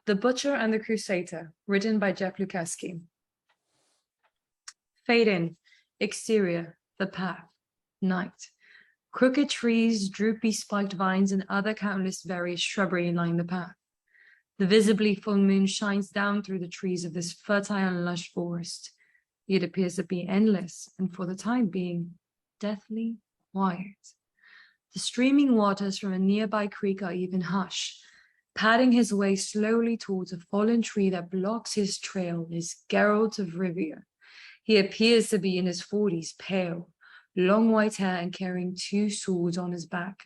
The Butcher and the Crusader, written by Jeff Lukeski. Fade in, exterior, the path, night. Crooked trees, droopy spiked vines, and other countless various shrubbery line the path. The visibly full moon shines down through the trees of this fertile and lush forest. It appears to be endless, and for the time being, deathly quiet. The streaming waters from a nearby creek are even hushed. Padding his way slowly towards a fallen tree that blocks his trail is Geralt of Rivia. He appears to be in his 40s, pale, long white hair and carrying 2 swords on his back.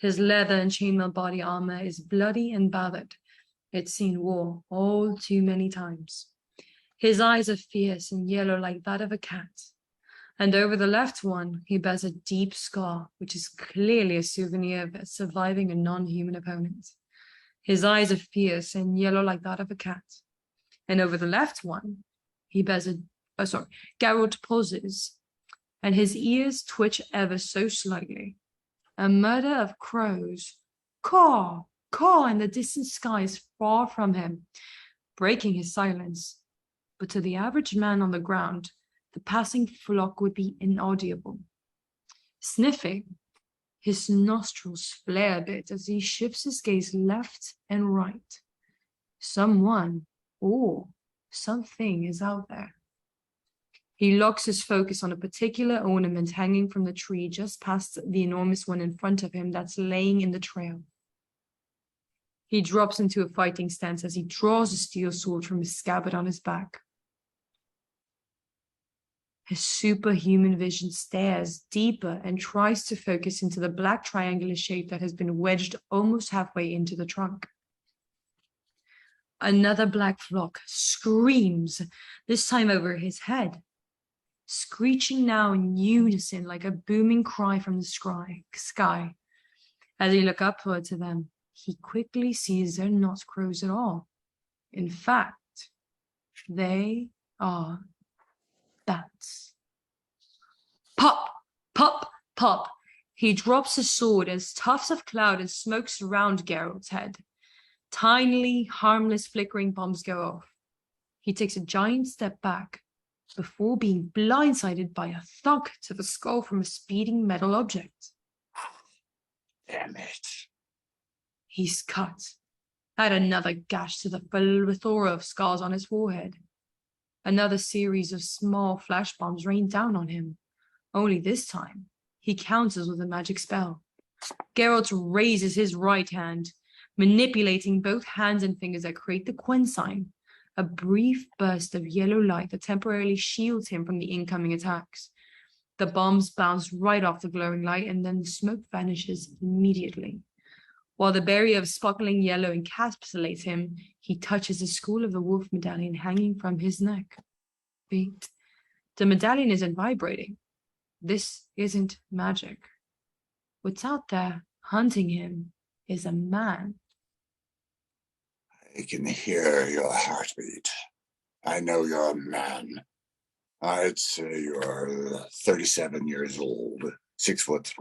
His leather and chainmail body armor is bloody and battered. It's seen war all too many times. His eyes are fierce and yellow like that of a cat. And over the left one, he bears a deep scar, which is clearly a souvenir of surviving a non-human opponent. His eyes are fierce and yellow like that of a cat. And over the left one, he bears Geralt pauses, and his ears twitch ever so slightly. A murder of crows. Caw, caw in the distant skies far from him, breaking his silence. But to the average man on the ground, the passing flock would be inaudible. Sniffing, his nostrils flare a bit as he shifts his gaze left and right. Someone or something is out there. He locks his focus on a particular ornament hanging from the tree just past the enormous one in front of him that's laying in the trail. He drops into a fighting stance as he draws a steel sword from his scabbard on his back. His superhuman vision stares deeper and tries to focus into the black triangular shape that has been wedged almost halfway into the trunk. Another black flock screams, this time over his head, screeching now in unison like a booming cry from the sky. As he looks upward to them, he quickly sees they're not crows at all. In fact, they are bats. Pop, pop, pop. He drops his sword as tufts of cloud and smoke surround Geralt's head. Tiny, harmless, flickering bombs go off. He takes a giant step back before being blindsided by a thunk to the skull from a speeding metal object. Damn it. He's cut. Had another gash to the plethora of scars on his forehead. Another series of small flash bombs rain down on him. Only this time, he counters with a magic spell. Geralt raises his right hand, manipulating both hands and fingers that create the Quen sign, a brief burst of yellow light that temporarily shields him from the incoming attacks. The bombs bounce right off the glowing light, and then the smoke vanishes immediately. While the barrier of sparkling yellow encapsulates him, he touches the skull of the wolf medallion hanging from his neck. Wait, the medallion isn't vibrating. This isn't magic. What's out there hunting him is a man. I can hear your heartbeat. I know you're a man. I'd say you're 37 years old, 6'3",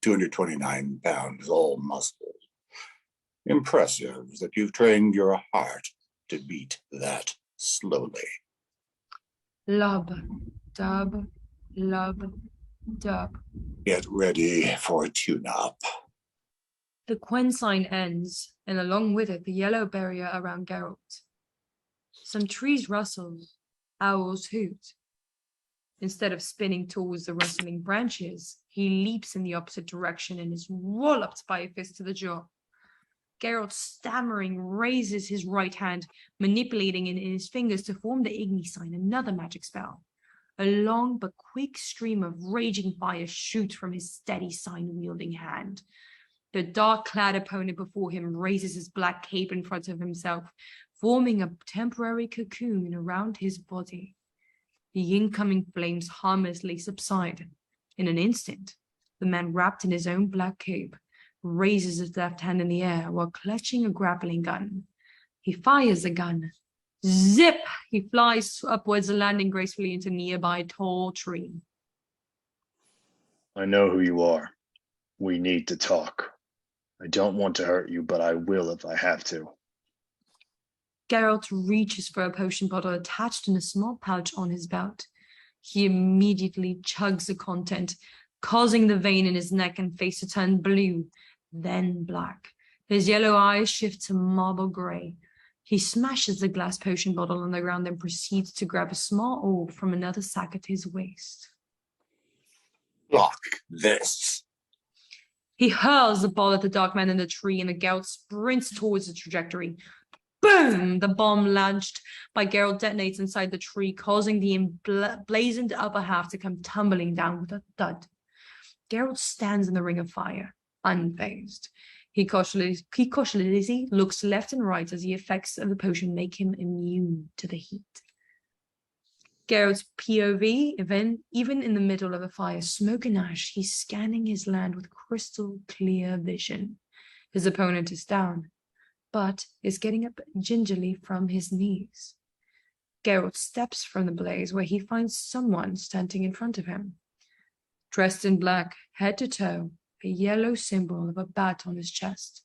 229 pounds, all muscle. Impressive that you've trained your heart to beat that slowly. Lub, dub, lub, dub. Get ready for a tune-up. The Quen sign ends, and along with it, the yellow barrier around Geralt. Some trees rustle, owls hoot. Instead of spinning towards the rustling branches, he leaps in the opposite direction and is walloped by a fist to the jaw. Geralt, stammering, raises his right hand, manipulating it in his fingers to form the Igni sign, another magic spell. A long but quick stream of raging fire shoots from his steady sign-wielding hand. The dark-clad opponent before him raises his black cape in front of himself, forming a temporary cocoon around his body. The incoming flames harmlessly subside. In an instant, the man wrapped in his own black cape raises his left hand in the air while clutching a grappling gun. He fires the gun. Zip! He flies upwards, landing gracefully into a nearby tall tree. I know who you are. We need to talk. I don't want to hurt you, but I will if I have to. Geralt reaches for a potion bottle attached in a small pouch on his belt. He immediately chugs the content, causing the vein in his neck and face to turn blue, then black. His yellow eyes shift to marble grey. He smashes the glass potion bottle on the ground and proceeds to grab a small orb from another sack at his waist. Look, this. He hurls the ball at the dark man in the tree, and the Geralt sprints towards the trajectory. Boom! The bomb launched by Geralt detonates inside the tree, causing the emblazoned upper half to come tumbling down with a thud. Geralt stands in the ring of fire, unfazed. He cautiously looks left and right as the effects of the potion make him immune to the heat. Geralt's POV, even in the middle of a fire, smoke and ash, he's scanning his land with crystal clear vision. His opponent is down, but is getting up gingerly from his knees. Geralt steps from the blaze where he finds someone standing in front of him. Dressed in black, head to toe, a yellow symbol of a bat on his chest,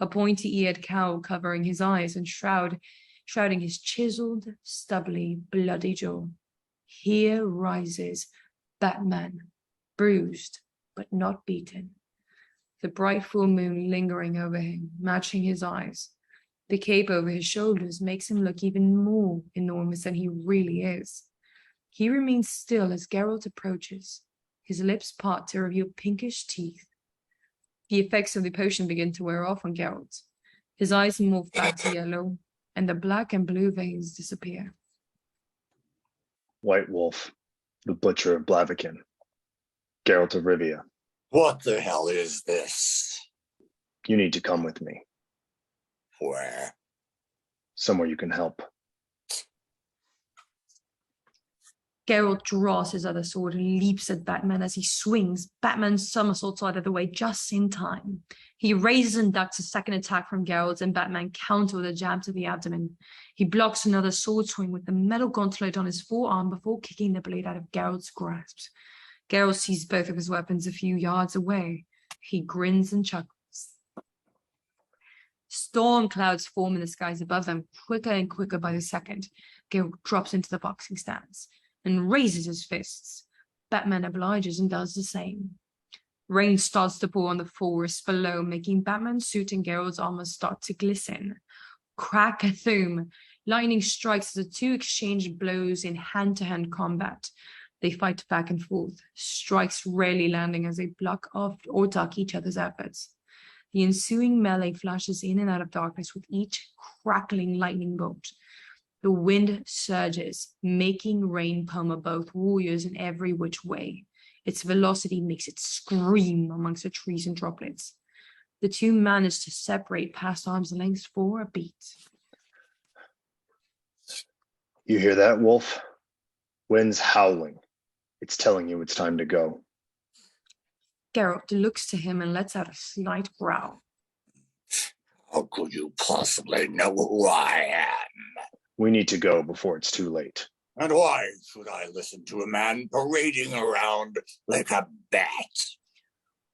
a pointy-eared cowl covering his eyes and shrouding his chiseled, stubbly, bloody jaw. Here rises Batman, bruised but not beaten. The bright full moon lingering over him, matching his eyes. The cape over his shoulders makes him look even more enormous than he really is. He remains still as Geralt approaches. His lips part to reveal pinkish teeth. The effects of the potion begin to wear off on Geralt. His eyes morph back to yellow, and the black and blue veins disappear. White Wolf, the Butcher of Blaviken. Geralt of Rivia. What the hell is this? You need to come with me. Where? Somewhere you can help. Geralt draws his other sword and leaps at Batman as he swings. Batman somersaults out of the way just in time. He raises and ducks a second attack from Geralt, and Batman counters with a jab to the abdomen. He blocks another sword swing with the metal gauntlet on his forearm before kicking the blade out of Geralt's grasp. Geralt sees both of his weapons a few yards away. He grins and chuckles. Storm clouds form in the skies above them, quicker and quicker by the second. Geralt drops into the boxing stance and raises his fists. Batman obliges and does the same. Rain starts to pour on the forest below, making Batman's suit and Geralt's armor start to glisten. Crack-a-thoom. Lightning strikes as the two exchange blows in hand-to-hand combat. They fight back and forth, strikes rarely landing as they block off or duck each other's efforts. The ensuing melee flashes in and out of darkness with each crackling lightning bolt. The wind surges, making rain pummel both warriors in every which way. Its velocity makes it scream amongst the trees and droplets. The two manage to separate past arm's length for a beat. You hear that, Wolf? Wind's howling. It's telling you it's time to go. Geralt looks to him and lets out a slight growl. How could you possibly know who I am? We need to go before it's too late. And why should I listen to a man parading around like a bat?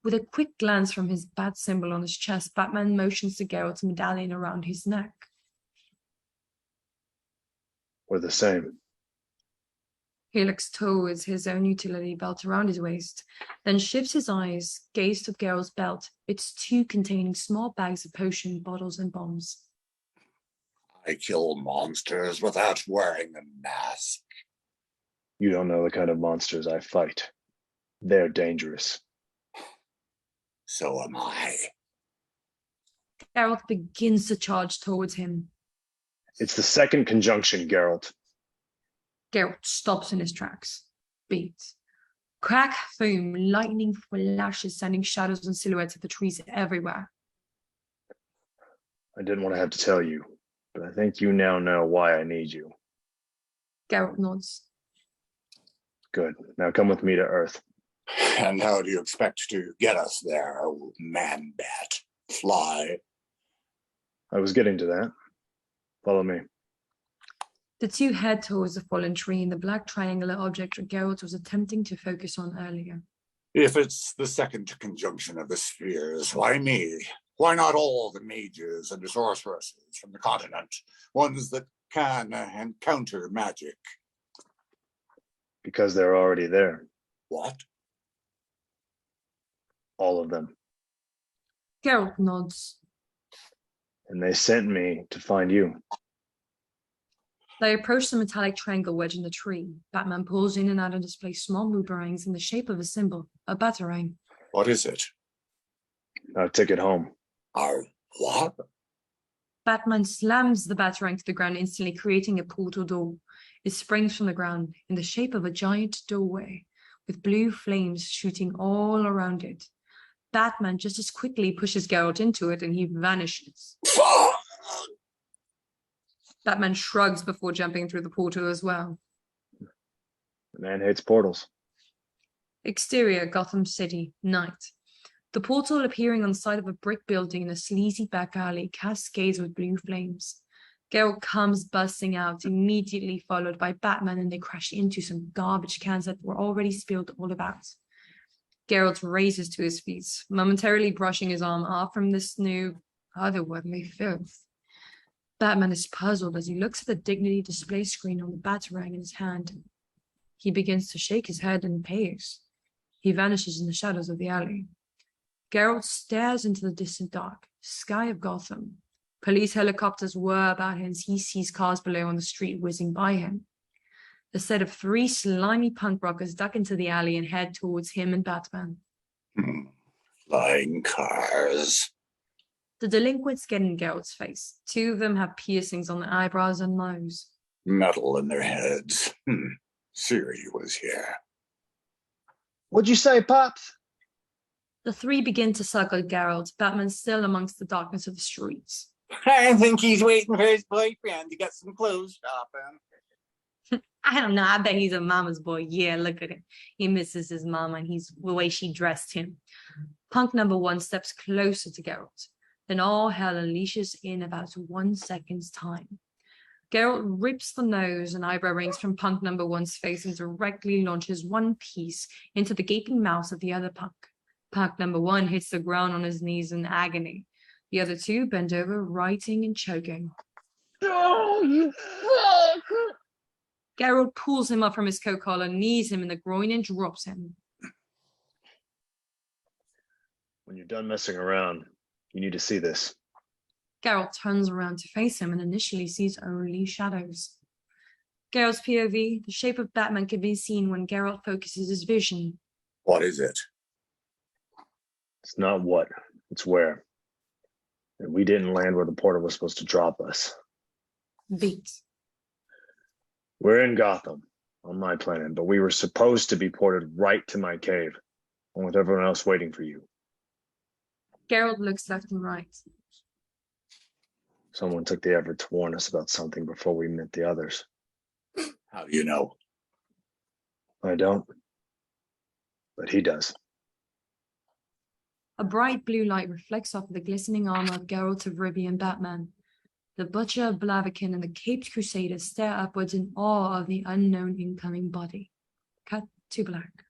With a quick glance from his bat symbol on his chest, Batman motions to Geralt's medallion around his neck. We're the same. He looks towards his own utility belt around his waist, then shifts his eyes, gaze to Geralt's belt, its two containing small bags of potion, bottles, and bombs. I kill monsters without wearing a mask. You don't know the kind of monsters I fight. They're dangerous. So am I. Geralt begins to charge towards him. It's the second conjunction, Geralt. Geralt stops in his tracks. Beat. Crack, foam, lightning flashes, sending shadows and silhouettes of the trees everywhere. I didn't want to have to tell you, but I think you now know why I need you. Geralt nods. Good. Now come with me to Earth. And how do you expect to get us there, man-bat? Fly? I was getting to that. Follow me. The two head towards the fallen tree and the black triangular object Geralt was attempting to focus on earlier. If it's the second conjunction of the spheres, why me? Why not all the mages and the sorceresses from the continent? Ones that can encounter magic. Because they're already there. What? All of them. Geralt nods. And they sent me to find you. They approach the metallic triangle wedge in the tree. Batman pulls in and out and displays small boomerangs in the shape of a symbol, a batarang. What is it? Our ticket home. Our what? Batman slams the batarang to the ground, instantly creating a portal door. It springs from the ground in the shape of a giant doorway, with blue flames shooting all around it. Batman just as quickly pushes Geralt into it and he vanishes. Batman shrugs before jumping through the portal as well. The man hates portals. Exterior, Gotham City, night. The portal appearing on the side of a brick building in a sleazy back alley cascades with blue flames. Geralt comes busting out, immediately followed by Batman, and they crash into some garbage cans that were already spilled all about. Geralt raises to his feet, momentarily brushing his arm off from this new, otherworldly filth. Batman is puzzled as he looks at the Dignity display screen on the batarang in his hand. He begins to shake his head in pace. He vanishes in the shadows of the alley. Geralt stares into the distant dark sky of Gotham. Police helicopters whir about him as he sees cars below on the street whizzing by him. A set of 3 slimy punk rockers duck into the alley and head towards him and Batman. Flying cars. The delinquents get in Geralt's face. 2 of them have piercings on their eyebrows and nose. Metal in their heads. Siri was here. What'd you say, Pops? The 3 begin to circle Geralt, Batman still amongst the darkness of the streets. I think he's waiting for his boyfriend to get some clothes shopping. I don't know. I bet he's a mama's boy. Yeah, look at him. He misses his mama and he's the way she dressed him. Punk number 1 steps closer to Geralt. Then all hell unleashes in about 1 second's time. Geralt rips the nose and eyebrow rings from punk number 1's face and directly launches one piece into the gaping mouth of the other punk. Punk number 1 hits the ground on his knees in agony. The other 2 bend over, writing and choking. Oh, you fuck! Geralt pulls him up from his coat collar, knees him in the groin, and drops him. When you're done messing around, you need to see this. Geralt turns around to face him and initially sees only shadows. Geralt's POV, the shape of Batman can be seen when Geralt focuses his vision. What is it? It's not what, it's where. And we didn't land where the portal was supposed to drop us. Beat. We're in Gotham, on my planet, but we were supposed to be ported right to my cave, and with everyone else waiting for you. Geralt looks left and right. Someone took the effort to warn us about something before we met the others. How do you know? I don't, but he does. A bright blue light reflects off of the glistening armor of Geralt of Rivia and Batman. The Butcher of Blaviken and the caped Crusader stare upwards in awe of the unknown incoming body. Cut to black.